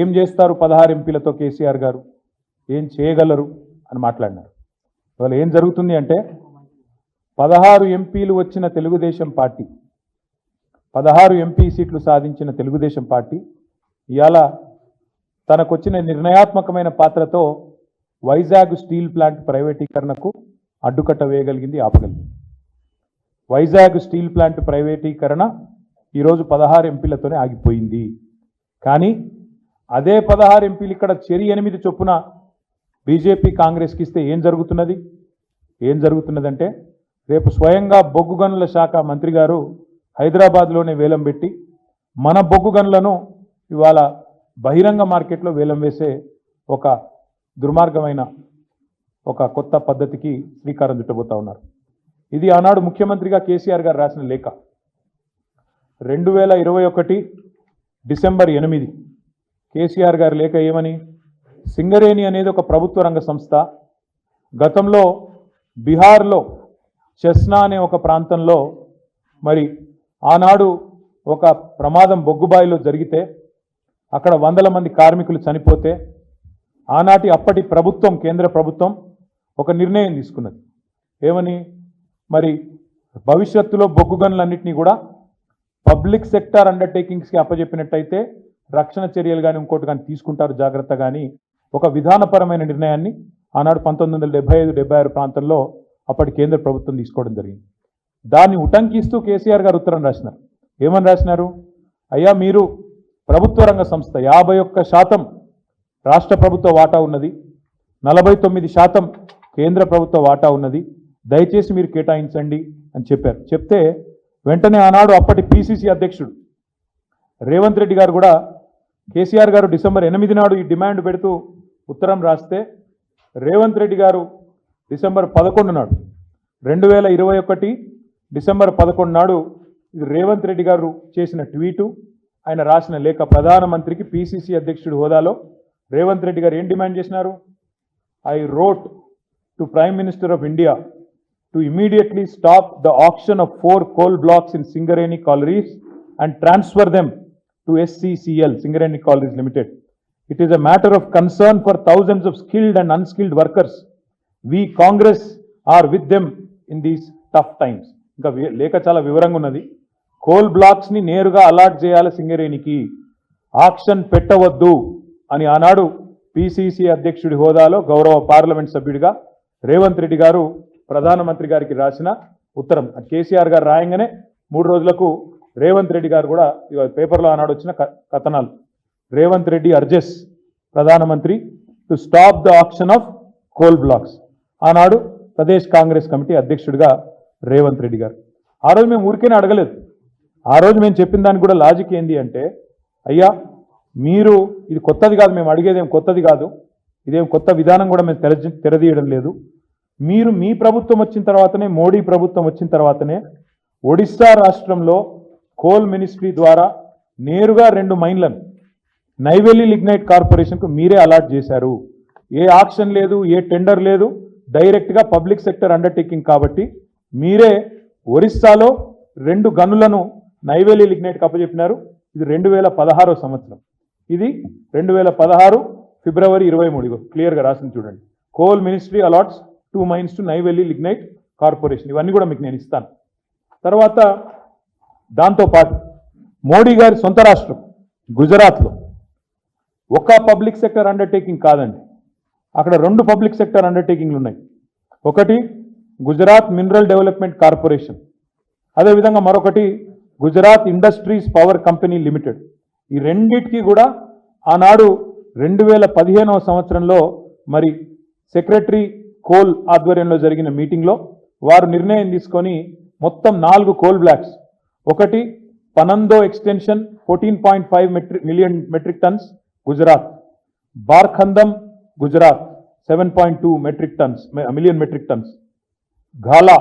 ఏం చేస్తారు 16 ఎంపీలతో కేసీఆర్ గారు, ఏం చేయగలరు అని మాట్లాడినారు. ఇవాళ ఏం జరుగుతుంది అంటే 16 ఎంపీలు వచ్చిన తెలుగుదేశం పార్టీ, 16 ఎంపీ సీట్లు సాధించిన తెలుగుదేశం పార్టీ ఇవాళ తనకొచ్చిన నిర్ణయాత్మకమైన పాత్రతో వైజాగ్ స్టీల్ ప్లాంట్ ప్రైవేటీకరణకు అడ్డుకట్ట వేయగలిగింది, ఆపగలిగింది. వైజాగ్ స్టీల్ ప్లాంట్ ప్రైవేటీకరణ ఈరోజు 16 ఎంపీలతోనే ఆగిపోయింది. కానీ అదే 16 ఎంపీలు ఇక్కడ చెరి 8 చొప్పున బీజేపీ కాంగ్రెస్కి ఇస్తే ఏం జరుగుతున్నదంటే రేపు స్వయంగా బొగ్గు గనుల శాఖ మంత్రి గారు హైదరాబాద్లోనే వేలం పెట్టి మన బొగ్గు గనులను ఇవాళ బహిరంగ మార్కెట్లో వేలం వేసే ఒక దుర్మార్గమైన ఒక కొత్త పద్ధతికి శ్రీకారం చుట్టబోతా ఉన్నారు. ఇది ఆనాడు ముఖ్యమంత్రిగా కేసీఆర్ గారు రాసిన లేఖ. 2021 డిసెంబర్ 8 కేసీఆర్ గారి లేఖ ఏమని, సింగరేణి అనేది ఒక ప్రభుత్వ రంగ సంస్థ. గతంలో బీహార్లో చెస్నా అనే ఒక ప్రాంతంలో మరి ఆనాడు ఒక ప్రమాదం బొగ్గుబాయిలో జరిగితే అక్కడ 100 మంది కార్మికులు చనిపోతే ఆనాటి అప్పటి ప్రభుత్వం, కేంద్ర ప్రభుత్వం ఒక నిర్ణయం తీసుకున్నది. ఏమని, మరి భవిష్యత్తులో బొగ్గు గనులన్నింటినీ కూడా పబ్లిక్ సెక్టార్ అండర్టేకింగ్స్కి అప్పచెప్పినట్టయితే రక్షణ చర్యలు కానీ ఇంకోటి కానీ తీసుకుంటారు జాగ్రత్త. కానీ ఒక విధానపరమైన నిర్ణయాన్ని ఆనాడు 1975-76 ప్రాంతంలో అప్పటి కేంద్ర ప్రభుత్వం తీసుకోవడం జరిగింది. దాన్ని ఉటంకిస్తూ కేసీఆర్ గారు ఉత్తరం రాసినారు. ఏమని రాసినారు, అయ్యా మీరు ప్రభుత్వ రంగ సంస్థ, 51% రాష్ట్ర ప్రభుత్వ వాటా ఉన్నది, 49% కేంద్ర ప్రభుత్వ వాటా ఉన్నది, దయచేసి మీరు కేటాయించండి అని చెప్పారు. చెప్తే వెంటనే ఆనాడు అప్పటి పిసిసి అధ్యక్షుడు రేవంత్ రెడ్డి గారు కూడా కేసీఆర్ గారు డిసెంబర్ 8 నాడు ఈ డిమాండ్ పెడుతూ ఉత్తరం రాస్తే రేవంత్ రెడ్డి గారు డిసెంబర్ 11 నాడు 2021 డిసెంబర్ 11 నాడు ఇది రేవంత్ రెడ్డి గారు చేసిన ట్వీటు, ఆయన రాసిన లేఖ. ప్రధానమంత్రికి పిసిసి అధ్యక్షుడి హోదాలో రేవంత్ రెడ్డి గారు ఏం డిమాండ్ చేసినారు, I wrote to prime minister of India to immediately stop the auction of 4 coal blocks in Singareni Collieries and transfer them to SCCL, Singareni Collieries Limited. It is a matter of concern for thousands of skilled and unskilled workers. We Congress are with them in these tough times. ఇంకా లేఖ చాలా వివరంగా ఉన్నది. Coal బ్లాక్స్ని నేరుగా allot చేయాలి సింగరేణికి, auction పెట్టవద్దు అని ఆనాడు పిసిసి అధ్యక్షుడి హోదాలో గౌరవ పార్లమెంట్ సభ్యుడిగా రేవంత్ రెడ్డి గారు ప్రధానమంత్రి గారికి రాసిన ఉత్తరం. కేసీఆర్ గారు రాయంగానే 3 రోజులకు రేవంత్ రెడ్డి గారు కూడా పేపర్లో ఆనాడు వచ్చిన కథనాలు, రేవంత్ రెడ్డి అర్జెస్ ప్రధానమంత్రి to stop the auction of coal blocks. ఆనాడు ప్రదేశ్ కాంగ్రెస్ కమిటీ అధ్యక్షుడిగా రేవంత్ రెడ్డి గారు. ఆ రోజు మేము ఊరికేనే అడగలేదు. ఆ రోజు మేము చెప్పిన దానికి కూడా లాజిక్ ఏంది అంటే, అయ్యా మీరు ఇది కొత్తది కాదు, మేము అడిగేదేం కొత్తది కాదు, ఇదేం కొత్త విధానం కూడా మేము తెరదీయడం లేదు. మీరు మీ ప్రభుత్వం వచ్చిన తర్వాతనే, మోడీ ప్రభుత్వం వచ్చిన తర్వాతనే ఒడిశా రాష్ట్రంలో కోల్ మినిస్ట్రీ ద్వారా నేరుగా 2 మైన్లను నైవేలి లిగ్నైట్ కార్పొరేషన్కు మీరే అలాట్ చేశారు. ఏ ఆక్షన్ లేదు, ఏ టెండర్ లేదు, డైరెక్ట్గా పబ్లిక్ సెక్టర్ అండర్టేకింగ్. కాబట్టి మీరే ఒరిస్సాలో 2 గనులను నైవేలి లిగ్నైట్కి అప్పచెప్పినారు. ఇది 2016 సంవత్సరం. ఇది 2016 ఫిబ్రవరి 23 క్లియర్గా రాసింది చూడండి. Coal ministry allots 2 mines to Neyveli Lignite Corporation. ఇవన్నీ కూడా మీకు నేను ఇస్తాను. తర్వాత దాంతోపాటు మోడీ గారి సొంత రాష్ట్రం గుజరాత్లో ఒక పబ్లిక్ సెక్టర్ అండర్టేకింగ్ కాదండి, అక్కడ 2 పబ్లిక్ సెక్టర్ అండర్టేకింగ్లు ఉన్నాయి. ఒకటి గుజరాత్ మినరల్ డెవలప్మెంట్ కార్పొరేషన్, అదేవిధంగా మరొకటి Gujarat industries power company limited. ఈ రెండింటికి కూడా ఆనాడు 2015వ సంవత్సరంలో మరి సెక్రటరీ కోల్ ఆధ్వర్యంలో జరిగిన మీటింగ్లో వారు నిర్ణయం తీసుకొని మొత్తం 4 కోల్ బ్లాక్స్, ఒకటి పనందో extension 14.5 million metric tons Gujarat, బార్ఖందం Gujarat 7.2 million metric tons, Ghala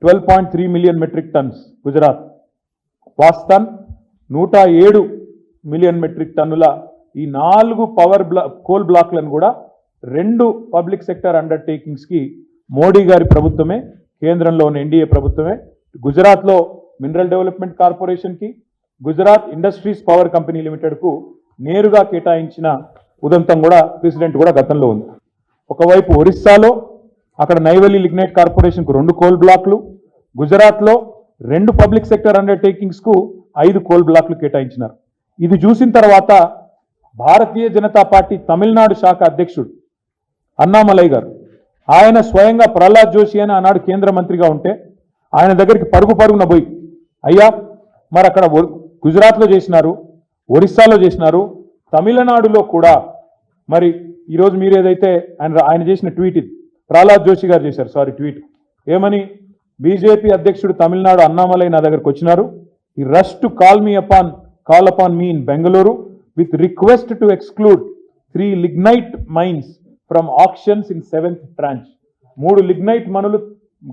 12.3 million metric tons Gujarat, Vastan 107 million metric టన్నుల ఈ 4 కోల్ బ్లాక్లను కూడా 2 పబ్లిక్ సెక్టర్ అండర్టేకింగ్స్కి మోడీ గారి ప్రభుత్వమే, కేంద్రంలో ఉన్న ఎన్డీఏ ప్రభుత్వమే గుజరాత్లో మినరల్ డెవలప్మెంట్ కార్పొరేషన్కి, గుజరాత్ ఇండస్ట్రీస్ పవర్ కంపెనీ లిమిటెడ్కు నేరుగా కేటాయించిన ఉదంతం కూడా ప్రెసిడెంట్ కూడా గతంలో ఉంది. ఒకవైపు ఒరిస్సాలో అక్కడ నైవెల్లి లిగ్నైట్ కార్పొరేషన్కు 2 కోల్ బ్లాక్లు, గుజరాత్లో 2 పబ్లిక్ సెక్టర్ అండర్టేకింగ్స్కు 5 కోల్ బ్లాక్లు కేటాయించినారు. ఇది చూసిన తర్వాత భారతీయ జనతా పార్టీ తమిళనాడు శాఖ అధ్యక్షుడు అన్నామలై గారు ఆయన స్వయంగా ప్రహ్లాద్ జోషి అని ఆనాడు కేంద్ర మంత్రిగా ఉంటే ఆయన దగ్గరికి పరుగున పోయి, అయ్యా మరి అక్కడ గుజరాత్లో చేసినారు, ఒరిస్సాలో చేసినారు, తమిళనాడులో కూడా మరి ఈరోజు మీరు ఏదైతే ఆయన చేసిన ట్వీట్, ఇది ప్రహ్లాద్ జోషి గారు చేశారు, ట్వీట్ ఏమని, బీజేపీ అధ్యక్షుడు తమిళనాడు అన్నామలై నా దగ్గరకు వచ్చినారు, ఈ rush to call upon me in Bengaluru with request to exclude 3 lignite mines from auctions in 7th tranche. 3 లిగ్నైట్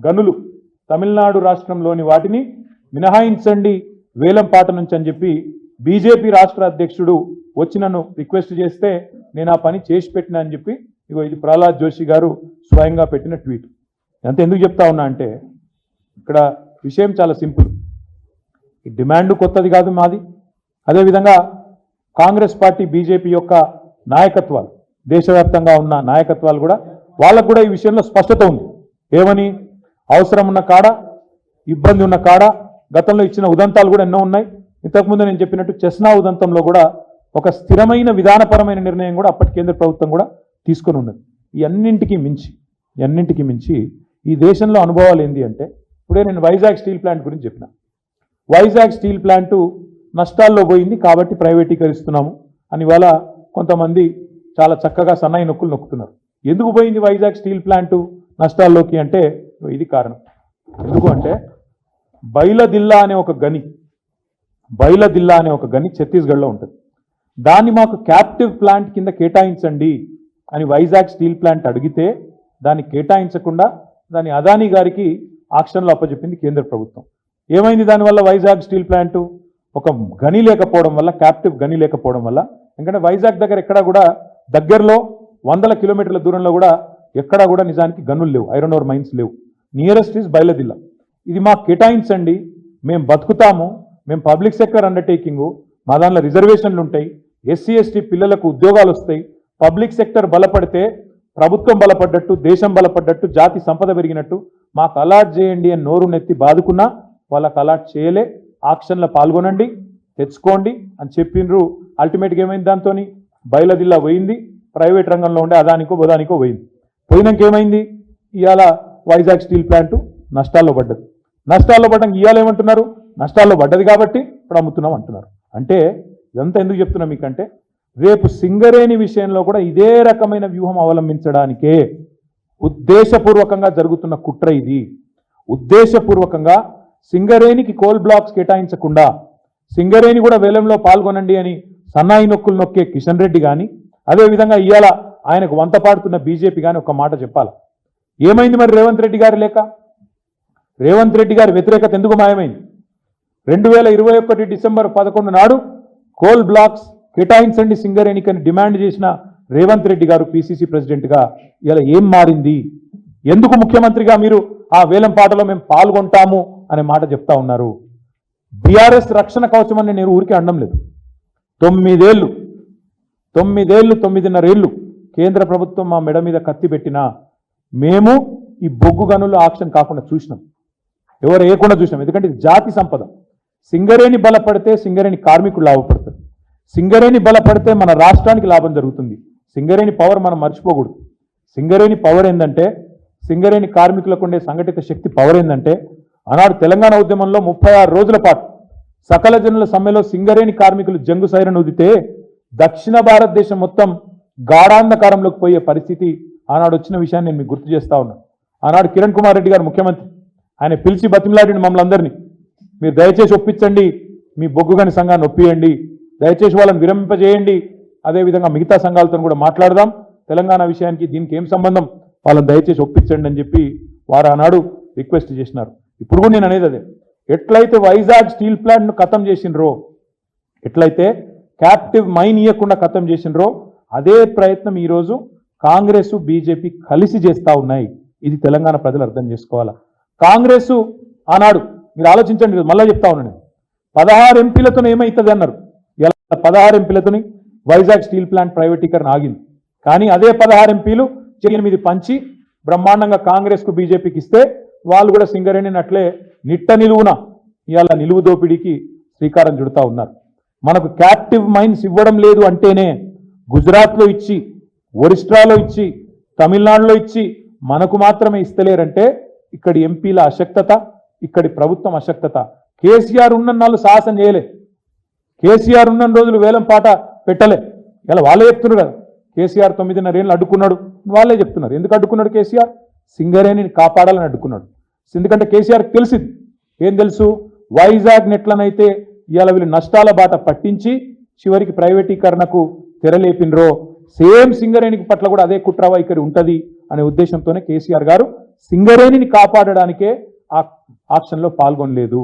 గనులు తమిళనాడు రాష్ట్రంలోని వాటిని మినహాయించండి వేలంపాట నుంచి అని చెప్పి బీజేపీ రాష్ట్ర అధ్యక్షుడు వచ్చి నన్ను రిక్వెస్ట్ చేస్తే నేను ఆ పని చేసి పెట్టినా అని చెప్పి ఇగో ఇది ప్రహ్లాద్ జోషి గారు స్వయంగా పెట్టిన ట్వీట్. అంత ఎందుకు చెప్తా ఉన్నా అంటే ఇక్కడ విషయం చాలా సింపుల్. ఈ డిమాండ్ కొత్తది కాదు మాది. అదేవిధంగా కాంగ్రెస్ పార్టీ బీజేపీ యొక్క నాయకత్వాలు, దేశవ్యాప్తంగా ఉన్న నాయకత్వాలు కూడా వాళ్ళకు కూడా ఈ విషయంలో స్పష్టత ఉంది. ఏమని, అవసరం ఉన్న కాడ, ఇబ్బంది ఉన్న కాడ గతంలో ఇచ్చిన ఉదంతాలు కూడా ఎన్నో ఉన్నాయి. ఇంతకుముందు నేను చెప్పినట్టు చెస్నా ఉదంతంలో కూడా ఒక స్థిరమైన విధానపరమైన నిర్ణయం కూడా అప్పటి కేంద్ర ప్రభుత్వం కూడా తీసుకొని ఉన్నది. ఈ అన్నింటికి మించి ఈ దేశంలో అనుభవాలు ఏంటి అంటే, ఇప్పుడే నేను వైజాగ్ స్టీల్ ప్లాంట్ గురించి చెప్పిన. వైజాగ్ స్టీల్ ప్లాంటు నష్టాల్లో పోయింది కాబట్టి ప్రైవేటీకరిస్తున్నాము అని ఇవాళ కొంతమంది చాలా చక్కగా సన్నాయి నొక్కులు నొక్కుతున్నారు. ఎందుకు పోయింది వైజాగ్ స్టీల్ ప్లాంటు నష్టాల్లోకి అంటే ఇది కారణం. ఎందుకు అంటే బైలదిల్లా అనే ఒక గని ఛత్తీస్గఢ్లో ఉంటుంది. దాన్ని మాకు క్యాప్టివ్ ప్లాంట్ కింద కేటాయించండి అని వైజాగ్ స్టీల్ ప్లాంట్ అడిగితే దాన్ని కేటాయించకుండా దాన్ని అదానీ గారికి ఆక్షన్లో అప్పచెప్పింది కేంద్ర ప్రభుత్వం. ఏమైంది దానివల్ల? వైజాగ్ స్టీల్ ప్లాంటు ఒక గని లేకపోవడం వల్ల, క్యాప్టివ్ గని లేకపోవడం వల్ల, ఎందుకంటే వైజాగ్ దగ్గర ఎక్కడా కూడా దగ్గరలో 100 కిలోమీటర్ల దూరంలో కూడా ఎక్కడా కూడా నిజానికి గనులు లేవు, ఐరన్ ఓర్ మైన్స్ లేవు. Nearest is Bailadila. ఇది మాకు కేటాయించండి, మేము బతుకుతాము, మేము పబ్లిక్ సెక్టర్ అండర్టేకింగు, మా దాంట్లో రిజర్వేషన్లు ఉంటాయి, ఎస్సీ ఎస్టీ పిల్లలకు ఉద్యోగాలు వస్తాయి, పబ్లిక్ సెక్టర్ బలపడితే ప్రభుత్వం బలపడ్డట్టు, దేశం బలపడ్డట్టు, జాతి సంపద పెరిగినట్టు మాకు అలాట్ చేయండి అని నోరు నెత్తి బాదుకున్నా వాళ్ళకు అలాట్ చేయలే. ఆక్షన్లో పాల్గొనండి, తెచ్చుకోండి అని చెప్పిండ్రు. అల్టిమేట్గా ఏమైంది? దాంతో బయలదిల్లా పోయింది, ప్రైవేట్ రంగంలో ఉండే అదానికో బొదానికో పోయింది. పోయినాక ఏమైంది? ఇవాళ వైజాగ్ స్టీల్ ప్లాంటు నష్టాల్లో పడ్డది. నష్టాల్లో పడ్డాక ఇవాళ ఏమంటున్నారు? నష్టాల్లో పడ్డది కాబట్టి ఇప్పుడు అమ్ముతున్నాం అంటున్నారు. అంటే ఇదంతా ఎందుకు చెప్తున్నా మీకంటే, రేపు సింగరేణి విషయంలో కూడా ఇదే రకమైన వ్యూహం అవలంబించడానికే ఉద్దేశపూర్వకంగా జరుగుతున్న కుట్ర ఇది. ఉద్దేశపూర్వకంగా సింగరేణికి కోల్ బ్లాక్స్ కేటాయించకుండా సింగరేణి కూడా వేలంలో పాల్గొనండి అని సన్నాయి నొక్కులు నొక్కే కిషన్ రెడ్డి కానీ, అదేవిధంగా ఇవాళ ఆయనకు వంత పాడుతున్న బీజేపీ కానీ ఒక మాట చెప్పాలి. ఏమైంది మరి రేవంత్ రెడ్డి గారి లేక? రేవంత్ రెడ్డి గారి వ్యతిరేకత ఎందుకు మాయమైంది? 2021 డిసెంబర్ 11 నాడు కోల్ బ్లాక్స్ కేటాయించండి సింగరేణికి అని డిమాండ్ చేసిన రేవంత్ రెడ్డి గారు పిసిసి ప్రెసిడెంట్గా ఇలా ఏం మారింది? ఎందుకు ముఖ్యమంత్రిగా మీరు ఆ వేలం పాటలో మేము పాల్గొంటాము అనే మాట చెప్తా ఉన్నారు? బీఆర్ఎస్ రక్షణ కవచం అని నేను ఊరికే అనడం లేదు. 9.5 ఏళ్ళు కేంద్ర ప్రభుత్వం మా మెడ మీద కత్తి పెట్టినా మేము ఈ బొగ్గు గనులు ఆక్షన్ కాకుండా చూసినాం, ఎవరు వేయకుండా చూసినాం. ఎందుకంటే ఇది జాతి సంపద. సింగరేణి బలపడితే సింగరేణి కార్మికులు లాభపడతారు, సింగరేణి బలపడితే మన రాష్ట్రానికి లాభం జరుగుతుంది. సింగరేణి పవర్ మనం మర్చిపోకూడదు. సింగరేణి పవర్ ఏంటంటే, సింగరేణి కార్మికులకు ఉండే సంఘటిత శక్తి పవర్ ఏంటంటే, ఆనాడు తెలంగాణ ఉద్యమంలో 36 రోజుల పాటు సకల జనుల సమ్మెలో సింగరేణి కార్మికులు జంగు సైరన్ ఊదితే దక్షిణ భారతదేశం మొత్తం గాఢాంధకారంలోకి పోయే పరిస్థితి ఆనాడు వచ్చిన విషయాన్ని నేను మీకు గుర్తు చేస్తా ఉన్నాను. ఆనాడు కిరణ్ కుమార్ రెడ్డి గారు ముఖ్యమంత్రి, ఆయన పిలిచి బతిమలాడిని మమ్మల్ని అందరినీ, మీరు దయచేసి ఒప్పించండి, మీ బొగ్గుగని సంఘాన్ని ఒప్పియండి, దయచేసి వాళ్ళని విరమింపజేయండి, అదేవిధంగా మిగతా సంఘాలతో కూడా మాట్లాడదాం, తెలంగాణ విషయానికి దీనికి ఏం సంబంధం, వాళ్ళని దయచేసి ఒప్పించండి అని చెప్పి వారు ఆనాడు రిక్వెస్ట్ చేసినారు. ఇప్పుడు కూడా నేను అనేది అదే, ఎట్లయితే వైజాగ్ స్టీల్ ప్లాంట్ను ఖతం చేసినరో, ఎట్లయితే క్యాప్టివ్ మైన్ ఇవ్వకుండా ఖతం చేసినరో, అదే ప్రయత్నం ఈరోజు కాంగ్రెస్ బీజేపీ కలిసి చేస్తూ ఉన్నాయి. ఇది తెలంగాణ ప్రజలు అర్థం చేసుకోవాలా. కాంగ్రెస్ ఆనాడు మీరు ఆలోచించండి, మళ్ళీ చెప్తా ఉన్నాను, 16 ఎంపీలతో ఏమవుతుంది అన్నారు. ఇలా 16 ఎంపీలతోని వైజాగ్ స్టీల్ ప్లాంట్ ప్రైవేటీకరణ ఆగింది. కానీ అదే 16 ఎంపీలు 8 పంచి బ్రహ్మాండంగా కాంగ్రెస్కు బీజేపీకి ఇస్తే వాళ్ళు కూడా సింగరేణిని అట్లే నిట్ట నిలువున ఇవాళ నిలువు దోపిడీకి శ్రీకారం చుడతా ఉన్నారు. మనకు క్యాప్టివ్ మైన్స్ ఇవ్వడం లేదు అంటేనే గుజరాత్లో ఇచ్చి, ఒరిస్ట్రాలో ఇచ్చి, తమిళనాడులో ఇచ్చి మనకు మాత్రమే ఇస్తలేరంటే ఇక్కడి ఎంపీల అశక్తత, ఇక్కడి ప్రభుత్వం అశక్తత. కేసీఆర్ ఉన్న నాళ్ళు సాహసం చేయలే, కేసీఆర్ ఉన్న రోజులు వేలం పాట పెట్టలే. ఇలా వాళ్ళే చెప్తున్నారు కదా, కేసీఆర్ 9.5 ఏళ్ళు అడ్డుకున్నాడు, వాళ్ళే చెప్తున్నారు. ఎందుకు అడ్డుకున్నాడు కేసీఆర్? సింగరేణిని కాపాడాలని అడ్డుకున్నాడు. ఎందుకంటే కేసీఆర్కి తెలిసింది, ఏం తెలుసు, వైజాగ్ నెట్లనైతే ఇవాళ వీళ్ళు నష్టాల బాట పట్టించి చివరికి ప్రైవేటీకరణకు తెరలేపినరో సేమ్ సింగరేణికి పట్ల కూడా అదే కుట్ర వైఖరి ఉంటుంది అనే ఉద్దేశంతోనే కేసీఆర్ గారు సింగరేణిని కాపాడడానికే ఆ ఆక్షన్లో పాల్గొనలేదు.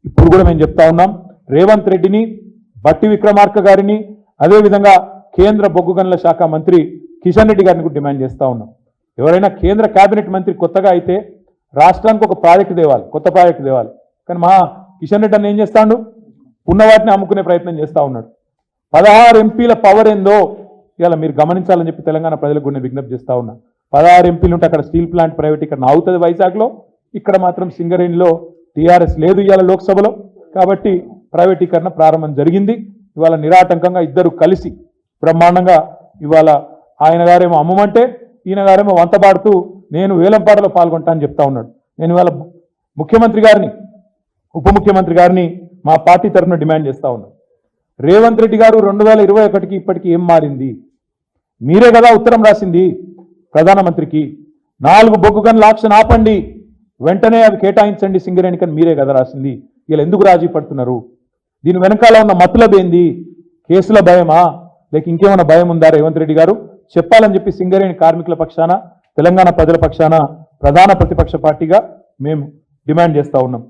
ఇప్పుడు కూడా మేము చెప్తా ఉన్నాం, రేవంత్ రెడ్డిని, బట్టి విక్రమార్క గారిని, అదేవిధంగా కేంద్ర బొగ్గు గనుల శాఖ మంత్రి కిషన్ రెడ్డి గారిని కూడా డిమాండ్ చేస్తూ ఉన్నాం. ఎవరైనా కేంద్ర కేబినెట్ మంత్రి కొత్తగా అయితే రాష్ట్రానికి ఒక ప్రాజెక్టు తేవాలి, కొత్త ప్రాజెక్టు తేవాలి. కానీ మా కిషన్ రెడ్డి అన్న ఏం చేస్తాడు, ఉన్న వాటిని అమ్ముకునే ప్రయత్నం చేస్తూ ఉన్నాడు. 16 ఎంపీల పవర్ ఏందో ఇలా మీరు గమనించాలని చెప్పి తెలంగాణ ప్రజలకు కూడా విజ్ఞప్తి చేస్తూ ఉన్నా. 16 ఎంపీలు ఉంటే అక్కడ స్టీల్ ప్లాంట్ ప్రైవేటీకరణ అవుతుంది వైజాగ్లో, ఇక్కడ మాత్రం సింగరేణిలో టీఆర్ఎస్ లేదు ఇవాళ లోక్సభలో. కాబట్టి ప్రైవేటీకరణ ప్రారంభం జరిగింది. ఇవాళ నిరాటంకంగా ఇద్దరు కలిసి బ్రహ్మాండంగా ఇవాళ ఆయన గారేమో అమ్మమంటే ఈయన గారేమో వంతపాడుతూ నేను వేలంపాటలో పాల్గొంటా అని చెప్తా ఉన్నాడు. నేను ఇవాళ ముఖ్యమంత్రి గారిని, ఉప ముఖ్యమంత్రి గారిని మా పార్టీ తరఫున డిమాండ్ చేస్తా ఉన్నాను. రేవంత్ రెడ్డి గారు 2021కి ఇప్పటికి ఏం మారింది? మీరే కదా ఉత్తరం రాసింది ప్రధానమంత్రికి, 4 బొగ్గు గనుల ఆక్షన్ ఆపండి, వెంటనే అవి కేటాయించండి సింగరేణికి అని మీరే కదా రాసింది. వీళ్ళు ఎందుకు రాజీ పడుతున్నారు? దీని వెనకాల ఉన్న మతలబ్ ఏంది? కేసుల భయమా, లేక ఇంకేమైనా భయం ఉందా? రేవంత్ రెడ్డి గారు చెప్పాలని చెప్పి సింగరేణి కార్మికుల పక్షాన, తెలంగాణ ప్రజల పక్షాన ప్రధాన ప్రతిపక్ష పార్టీగా మేము డిమాండ్ చేస్తూ ఉన్నాం.